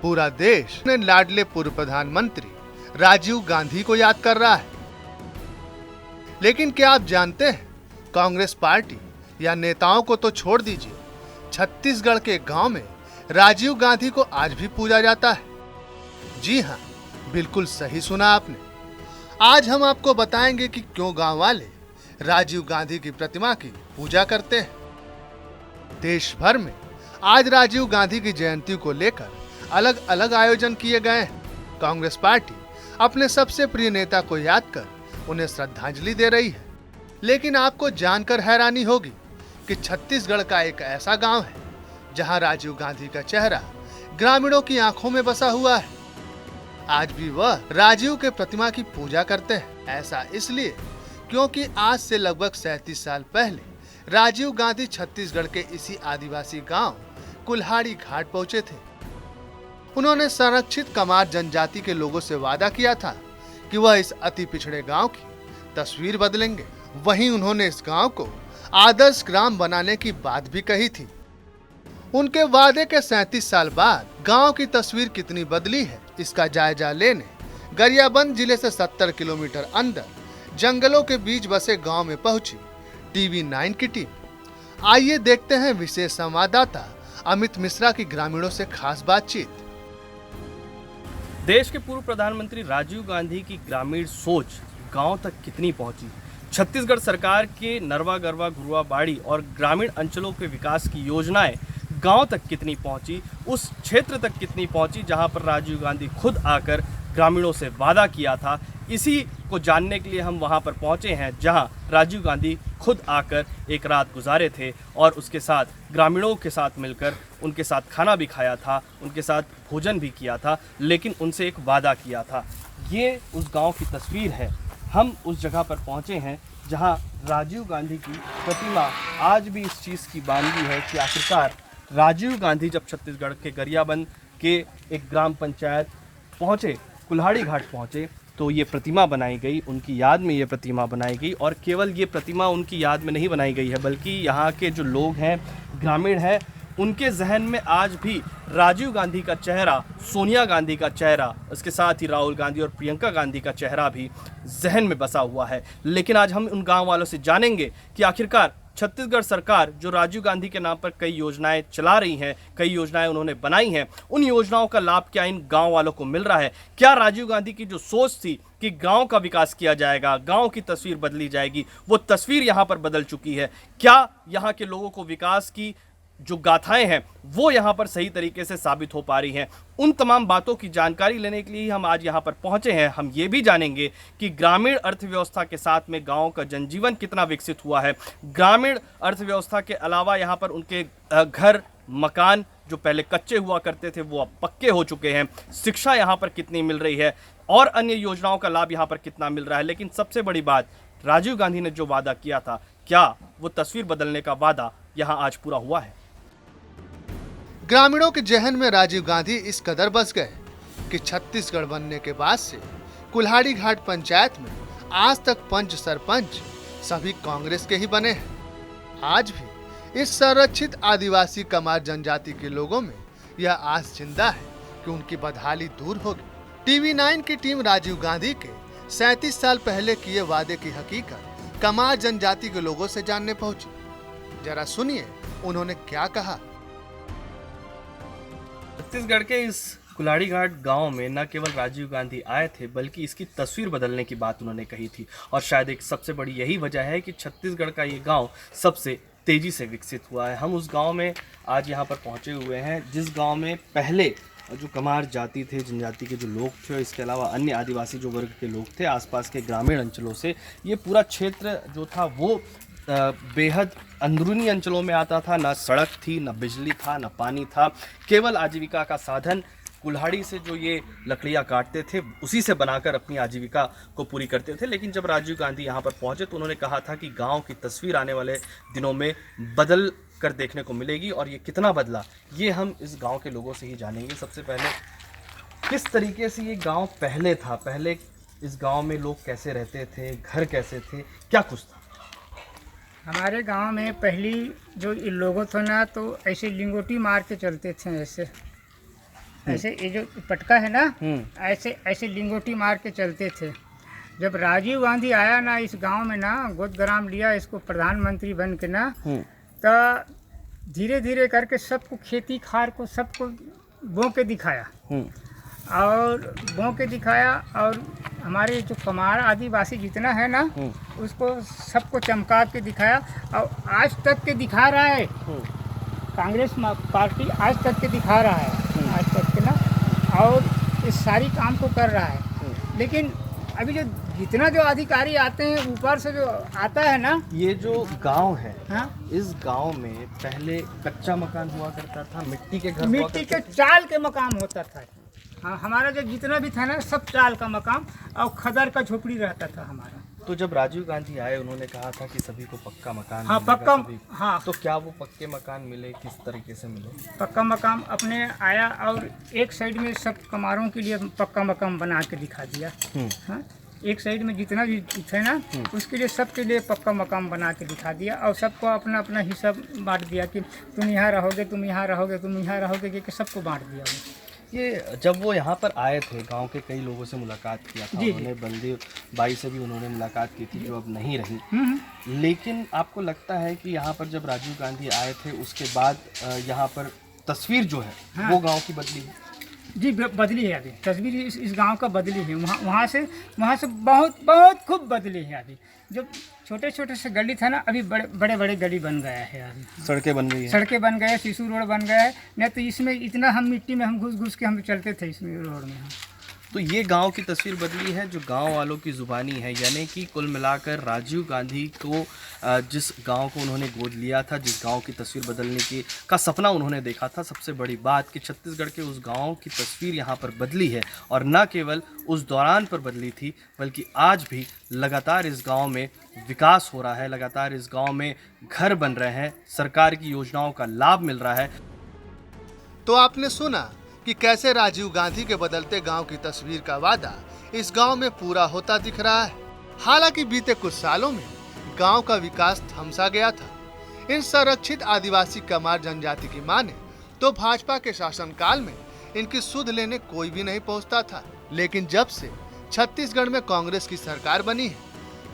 पूरा देश ने लाडले पूर्व प्रधानमंत्री राजीव गांधी को याद कर रहा है। लेकिन क्या आप जानते हैं, कांग्रेस पार्टी या नेताओं को तो छोड़ दीजिए, छत्तीसगढ़ के गांव में राजीव गांधी को आज भी पूजा जाता है। जी हाँ, बिल्कुल सही सुना आपने। आज हम आपको बताएंगे कि क्यों गांव वाले राजीव गांधी की प्रतिमा की पूजा करते हैं। देश भर में आज राजीव गांधी की जयंती को लेकर अलग अलग आयोजन किए गए हैं। कांग्रेस पार्टी अपने सबसे प्रिय नेता को याद कर उन्हें श्रद्धांजलि दे रही है। लेकिन आपको जानकर हैरानी होगी कि छत्तीसगढ़ का एक ऐसा गांव है जहां राजीव गांधी का चेहरा ग्रामीणों की आंखों में बसा हुआ है। आज भी वह राजीव के प्रतिमा की पूजा करते हैं। ऐसा इसलिए क्योंकि आज से लगभग 37 साल पहले राजीव गांधी छत्तीसगढ़ के इसी आदिवासी गांव कुल्हाड़ी घाट पहुंचे थे। उन्होंने संरक्षित कमार जनजाति के लोगों से वादा किया था कि वह इस अति पिछड़े गांव की तस्वीर बदलेंगे। वहीं उन्होंने इस गांव को आदर्श ग्राम बनाने की बात भी कही थी। उनके वादे के 37 साल बाद गांव की तस्वीर कितनी बदली है, इसका जायजा लेने गरियाबंद जिले से 70 किलोमीटर अंदर जंगलों के बीच बसे गांव में पहुंची टीवी 9 की टीम। आइए देखते हैं विशेष संवाददाता अमित मिश्रा की ग्रामीणों से खास बातचीत। देश के पूर्व प्रधानमंत्री राजीव गांधी की ग्रामीण सोच गांव तक कितनी पहुंची, छत्तीसगढ़ सरकार के नरवा गरवा घुरुआ बाड़ी और ग्रामीण अंचलों के विकास की योजनाएं गांव तक कितनी पहुंची, उस क्षेत्र तक कितनी पहुंची जहां पर राजीव गांधी खुद आकर ग्रामीणों से वादा किया था। इसी को जानने के लिए हम वहां पर पहुंचे हैं जहां राजीव गांधी खुद आकर एक रात गुजारे थे और उसके साथ ग्रामीणों के साथ मिलकर उनके साथ खाना भी खाया था, उनके साथ भोजन भी किया था, लेकिन उनसे एक वादा किया था। ये उस गांव की तस्वीर है। हम उस जगह पर पहुंचे हैं जहां राजीव गांधी की प्रतिमा आज भी इस चीज़ की बानगी है कि आखिरकार राजीव गांधी जब छत्तीसगढ़ के गरियाबंद के एक ग्राम पंचायत पहुंचे, कुल्हाड़ी घाट पहुंचे, तो ये प्रतिमा बनाई गई, उनकी याद में ये प्रतिमा बनाई गई। और केवल ये प्रतिमा उनकी याद में नहीं बनाई गई है, बल्कि यहाँ के जो लोग हैं, ग्रामीण हैं, उनके जहन में आज भी राजीव गांधी का चेहरा, सोनिया गांधी का चेहरा, उसके साथ ही राहुल गांधी और प्रियंका गांधी का चेहरा भी जहन में बसा हुआ है। लेकिन आज हम उन गांव वालों से जानेंगे कि आखिरकार छत्तीसगढ़ सरकार जो राजीव गांधी के नाम पर कई योजनाएं चला रही हैं, कई योजनाएं उन्होंने बनाई हैं, उन योजनाओं का लाभ क्या इन गांव वालों को मिल रहा है। क्या राजीव गांधी की जो सोच थी कि गांव का विकास किया जाएगा, गांव की तस्वीर बदली जाएगी, वो तस्वीर यहां पर बदल चुकी है। क्या यहां के लोगों को विकास की जो गाथाएं हैं वो यहाँ पर सही तरीके से साबित हो पा रही हैं। उन तमाम बातों की जानकारी लेने के लिए हम आज यहाँ पर पहुँचे हैं। हम ये भी जानेंगे कि ग्रामीण अर्थव्यवस्था के साथ में गांव का जनजीवन कितना विकसित हुआ है। ग्रामीण अर्थव्यवस्था के अलावा यहाँ पर उनके घर मकान जो पहले कच्चे हुआ करते थे वो अब पक्के हो चुके हैं। शिक्षा यहाँ पर कितनी मिल रही है और अन्य योजनाओं का लाभ यहाँ पर कितना मिल रहा है। लेकिन सबसे बड़ी बात, राजीव गांधी ने जो वादा किया था, क्या वो तस्वीर बदलने का वादा यहाँ आज पूरा हुआ है? ग्रामीणों के जहन में राजीव गांधी इस कदर बस गए कि छत्तीसगढ़ बनने के बाद से कुल्हाड़ी घाट पंचायत में आज तक पंच सरपंच सभी कांग्रेस के ही बने हैं। आज भी इस संरक्षित आदिवासी कमार जनजाति के लोगों में यह आस जिंदा है कि उनकी बदहाली दूर होगी। टीवी 9 की टीम राजीव गांधी के 37 साल पहले किए वादे की हकीकत कमार जनजाति के लोगों से जानने पहुंची। जरा सुनिए उन्होंने क्या कहा। छत्तीसगढ़ के इस कुल्हाड़ी घाट गांव में न केवल राजीव गांधी आए थे, बल्कि इसकी तस्वीर बदलने की बात उन्होंने कही थी। और शायद एक सबसे बड़ी यही वजह है कि छत्तीसगढ़ का ये गांव सबसे तेज़ी से विकसित हुआ है। हम उस गांव में आज यहाँ पर पहुँचे हुए हैं जिस गांव में पहले जो कमार जाति थे, जनजाति के जो लोग थे, इसके अलावा अन्य आदिवासी जो वर्ग के लोग थे, आसपास के ग्रामीण अंचलों से ये पूरा क्षेत्र जो था वो बेहद अंदरूनी अंचलों में आता था। ना सड़क थी, ना बिजली था, ना पानी था। केवल आजीविका का साधन कुल्हाड़ी से जो ये लकड़ियाँ काटते थे उसी से बनाकर अपनी आजीविका को पूरी करते थे। लेकिन जब राजीव गांधी यहाँ पर पहुँचे तो उन्होंने कहा था कि गांव की तस्वीर आने वाले दिनों में बदल कर देखने को मिलेगी। और ये कितना बदला, ये हम इस गांव के लोगों से ही जानेंगे। सबसे पहले, किस तरीके से ये गांव पहले था, पहले इस गांव में लोग कैसे रहते थे, घर कैसे थे, क्या कुछ था? हमारे गांव में पहली जो लोगों थे ना, तो ऐसे लिंगोटी मार के चलते थे। ऐसे ऐसे ये जो पटका है ना, ऐसे ऐसे लिंगोटी मार के चलते थे। जब राजीव गांधी आया ना इस गांव में ना, गोदग्राम लिया इसको प्रधानमंत्री बन के ना, तो धीरे धीरे करके सबको खेती खार को सबको बो के दिखाया, और बो के दिखाया, और हमारे जो कमार आदिवासी जितना है ना, उसको सबको चमका के दिखाया, और आज तक के दिखा रहा है। कांग्रेस पार्टी आज तक के दिखा रहा है, आज तक के ना, और इस सारी काम को कर रहा है। लेकिन अभी जो जितना जो अधिकारी आते हैं ऊपर से जो आता है ना, ये जो गांव है, हाँ, इस गांव में पहले कच्चा मकान हुआ करता था, मिट्टी के घर हुआ मिट्टी के करते चाल के मकान होता था। हाँ, हमारा जो जितना भी था ना सब चाल का मकान और खदर का झोपड़ी रहता था हमारा। तो जब राजीव गांधी आए उन्होंने कहा था कि सभी को पक्का मकान हाँ, मिलेगा, पक्का, सभी को। हाँ, तो क्या वो पक्के मकान मिले, किस तरीके से मिले? पक्का मकान अपने आया, और एक साइड में सब कमारों के लिए पक्का मकान बना के दिखा दिया। हाँ, एक साइड में जितना भी थे ना, उसके लिए सबके लिए पक्का मकान बना के दिखा दिया, और सबको अपना अपना हिस्सा बांट दिया कि तुम यहाँ रहोगे, तुम यहाँ रहोगे, तुम यहाँ रहोगे, कि सबको बांट दिया वो। ये जब वो यहाँ पर आए थे, गांव के कई लोगों से मुलाकात किया था, जी, उन्होंने बंदी बाई से भी उन्होंने मुलाकात की थी, जो अब नहीं रही। लेकिन आपको लगता है कि यहाँ पर जब राजीव गांधी आए थे उसके बाद यहाँ पर तस्वीर जो है, हाँ, वो गांव की बदली है? जी, बदली है। अभी तस्वीर इस गांव का बदली है। वहाँ से बहुत बहुत खूब बदली है। अभी जो छोटे छोटे से गली था ना, अभी बड़े बड़े गली बन गया है। अभी सड़कें बन गई हैं, सड़कें बन गए, शिशु रोड बन गया है। नहीं तो इसमें इतना हम मिट्टी में हम घुस के हम चलते थे इसमें रोड में। तो ये गांव की तस्वीर बदली है, जो गांव वालों की ज़ुबानी है। यानी कि कुल मिलाकर राजीव गांधी को जिस गांव को उन्होंने गोद लिया था, जिस गांव की तस्वीर बदलने का सपना उन्होंने देखा था, सबसे बड़ी बात कि छत्तीसगढ़ के उस गांव की तस्वीर यहाँ पर बदली है। और न केवल उस दौरान पर बदली थी, बल्कि आज भी लगातार इस गाँव में विकास हो रहा है, लगातार इस गाँव में घर बन रहे हैं, सरकार की योजनाओं का लाभ मिल रहा है। तो आपने सुना कि कैसे राजीव गांधी के बदलते गांव की तस्वीर का वादा इस गांव में पूरा होता दिख रहा है। हालांकि बीते कुछ सालों में गांव का विकास थमसा गया था। इन संरक्षित आदिवासी कमार जनजाति की माने तो भाजपा के शासनकाल में इनकी सुध लेने कोई भी नहीं पहुंचता था। लेकिन जब से छत्तीसगढ़ में कांग्रेस की सरकार बनी है,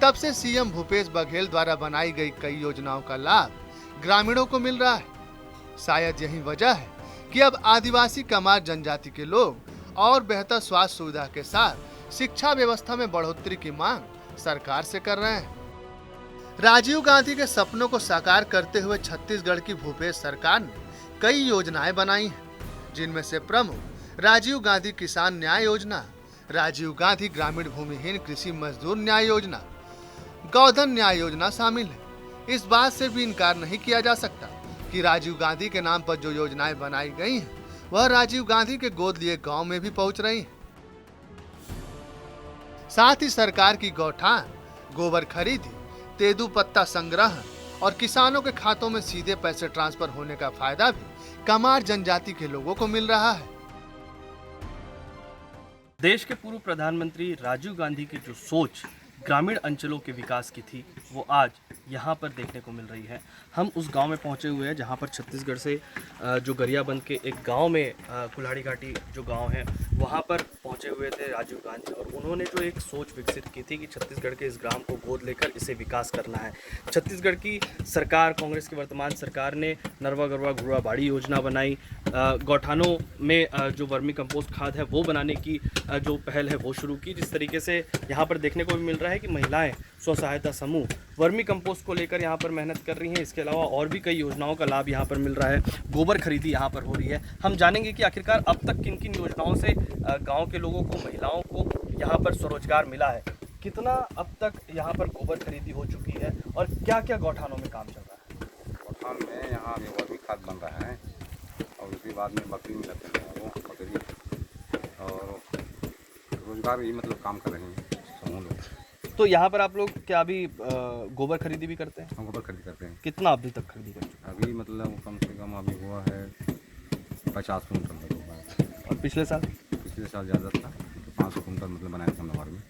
तब से सीएम भूपेश बघेल द्वारा बनाई गई कई योजनाओं का लाभ ग्रामीणों को मिल रहा है। शायद यही वजह है कि अब आदिवासी कमार जनजाति के लोग और बेहतर स्वास्थ्य सुविधा के साथ शिक्षा व्यवस्था में बढ़ोतरी की मांग सरकार से कर रहे हैं। राजीव गांधी के सपनों को साकार करते हुए छत्तीसगढ़ की भूपेश सरकार ने कई योजनाएं बनाई हैं, जिनमें से प्रमुख राजीव गांधी किसान न्याय योजना, राजीव गांधी ग्रामीण भूमिहीन कृषि मजदूर न्याय योजना, गौधन न्याय योजना शामिल है। इस बात से भी इनकार नहीं किया जा सकता कि राजीव गांधी के नाम पर जो योजनाएं बनाई गई हैं, वह राजीव गांधी के गोद लिए गांव में भी पहुंच रही हैं। साथ ही सरकार की गौठान, गोबर खरीदी, तेंदू पत्ता संग्रह और किसानों के खातों में सीधे पैसे ट्रांसफर होने का फायदा भी कमार जनजाति के लोगों को मिल रहा है। देश के पूर्व प्रधानमंत्री राजीव गांधी की जो सोच ग्रामीण अंचलों के विकास की थी, वो आज यहाँ पर देखने को मिल रही है। हम उस गांव में पहुँचे हुए हैं जहाँ पर छत्तीसगढ़ से जो गरियाबंद के एक गांव में कुल्हाड़ी घाटी जो गांव है, वहाँ पर पहुँचे हुए थे राजीव गांधी। और उन्होंने जो एक सोच विकसित की थी कि छत्तीसगढ़ के इस ग्राम को गोद लेकर इसे विकास करना है। छत्तीसगढ़ की सरकार, कांग्रेस की वर्तमान सरकार ने नरवा गरवा घुरवा बाड़ी योजना बनाई, गौठानों में जो वर्मी कंपोस्ट खाद है वो बनाने की जो पहल है वो शुरू की। जिस तरीके से यहाँ पर देखने को भी मिल रहा है कि महिलाएं स्व सहायता समूह वर्मी कंपोस्ट को लेकर यहाँ पर मेहनत कर रही हैं। इसके अलावा और भी कई योजनाओं का लाभ यहाँ पर मिल रहा है, गोबर खरीदी यहाँ पर हो रही है। हम जानेंगे कि आखिरकार अब तक किन किन योजनाओं से गाँव के लोगों को, महिलाओं को यहाँ पर स्वरोजगार मिला है, कितना अब तक यहाँ पर गोबर खरीदी हो चुकी है और क्या क्या गौठानों में काम चल रहा है। गौठान में यहाँ वर्मी खाद बन रहा है और उसके बाद में बकरी में लगते हैं, वो बकरी और रोजगार ही मतलब काम कर रहे हैं समूह लोग। तो यहाँ पर आप लोग क्या अभी गोबर खरीदी भी करते हैं? हम गोबर खरीदी करते हैं। कितना अभी तक खरीदी कर चुके हैं? अभी मतलब कम से कम अभी हुआ है 50 कुंटल हुआ है। और पिछले साल ज़्यादा था, 500 कुंटल मतलब बनाए थे हमने में।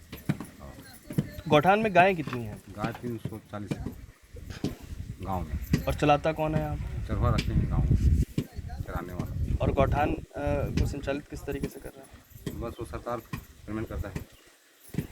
गौठान में गायें कितनी हैं? गाय 340 गाँव में। और चलाता कौन है आप? चरवा रखते हैं गाँव में चराने वाला। और गौठान को संचालित किस तरीके से कर रहा है? बस वो सरकार पेमेंट करता है।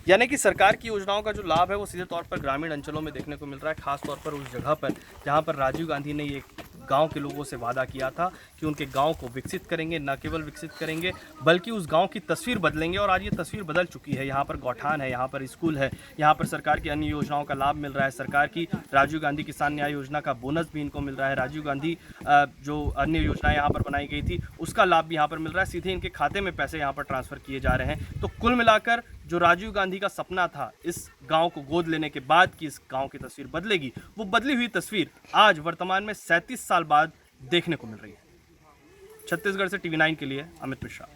यानी कि सरकार की योजनाओं का जो लाभ है वो सीधे तौर पर ग्रामीण अंचलों में देखने को मिल रहा है, खास तौर पर उस जगह पर जहां पर राजीव गांधी ने ये गांव के लोगों से वादा किया था कि उनके गांव को विकसित करेंगे, न केवल विकसित करेंगे बल्कि उस गांव की तस्वीर बदलेंगे। और आज ये तस्वीर बदल चुकी है। यहाँ पर गौठान है, यहाँ पर स्कूल है, यहाँ पर सरकार की अन्य योजनाओं का लाभ मिल रहा है। सरकार की राजीव गांधी किसान न्याय योजना का बोनस भी इनको मिल रहा है। राजीव गांधी जो अन्य योजनाएं यहाँ पर बनाई गई थी उसका लाभ भी यहाँ पर मिल रहा है। सीधे इनके खाते में पैसे यहाँ पर ट्रांसफर किए जा रहे हैं। तो कुल मिलाकर जो राजीव गांधी का सपना था इस गांव को गोद लेने के बाद कि इस गांव की तस्वीर बदलेगी, वो बदली हुई तस्वीर आज वर्तमान में 37 साल बाद देखने को मिल रही है। छत्तीसगढ़ से TV9 के लिए अमित मिश्रा।